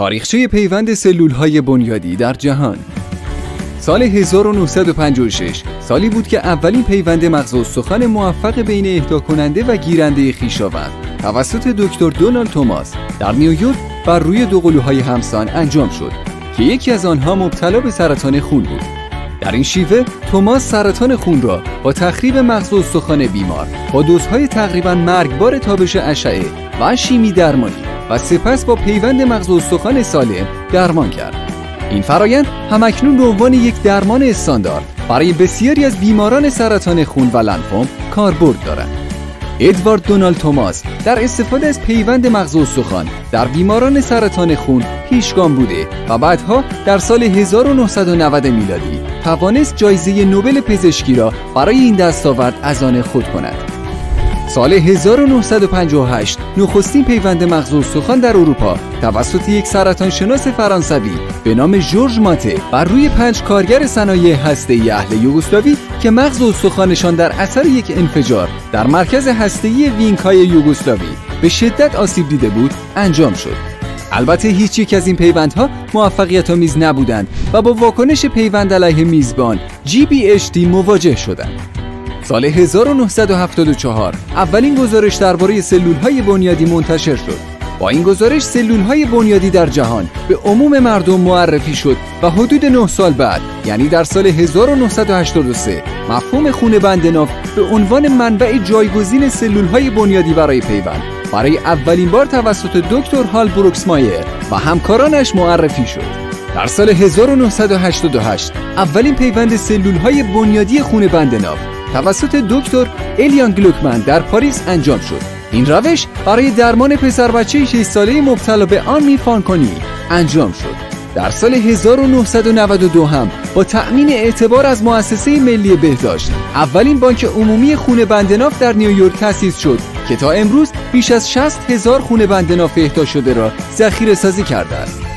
تاریخچه پیوند سلول‌های بنیادی در جهان. سال 1956 سالی بود که اولین پیوند مغز استخوان موفق بین اهداکننده و گیرنده خویشاوند توسط دکتر دونالد توماس در نیویورک بر روی دو قلوهای همسان انجام شد که یکی از آنها مبتلا به سرطان خون بود. در این شیوه توماس سرطان خون را با تخریب مغز استخوان بیمار با دوزهای تقریباً مرگبار تابش اشعه و شیمی درمانی و سپس با پیوند مغز استخوان سالم درمان کرد. این فرایند همکنون به عنوان یک درمان استاندارد برای بسیاری از بیماران سرطان خون و لنفوم کاربرد دارد. ادوارد دونالد توماس در استفاده از پیوند مغز استخوان در بیماران سرطان خون پیشگام بوده و بعدها در سال 1990 میلادی توانست جایزه نوبل پزشکی را برای این دستاورد از آن خود کند. سال 1958 نخستین پیوند مغز استخوان در اروپا توسط یک سرطانشناس فرانسوی به نام ژورژ ماته بر روی 5 کارگر صنایع هسته‌ای اهل یوگسلاوی که مغز استخوانشان در اثر یک انفجار در مرکز هسته‌ای وینکای یوگسلاوی به شدت آسیب دیده بود انجام شد. البته هیچ یک از این پیوندها موفقیت‌آمیز نبودند و با واکنش پیوند علیه میزبان GBHD مواجه شدند. سال 1974 اولین گزارش درباره سلول‌های بنیادی منتشر شد. با این گزارش سلول‌های بنیادی در جهان به عموم مردم معرفی شد و حدود 9 سال بعد، یعنی در سال 1983، مفهوم خون بند ناف به عنوان منبع جایگزین سلول‌های بنیادی برای پیوند برای اولین بار توسط دکتر هال بروکسمایر و همکارانش معرفی شد. در سال 1988 اولین پیوند سلول‌های بنیادی خون بند ناف توسط دکتر الیان گلوکمن در پاریس انجام شد. این روش برای درمان پسر بچه 6 ساله مبتلا به آنمی فانکونی انجام شد. در سال 1992 هم با تأمین اعتبار از مؤسسه ملی بهداشت اولین بانک عمومی خون بند ناف در نیویورک تأسیس شد که تا امروز بیش از 60,000 خون بند ناف اهدا شده را ذخیره سازی کرده است.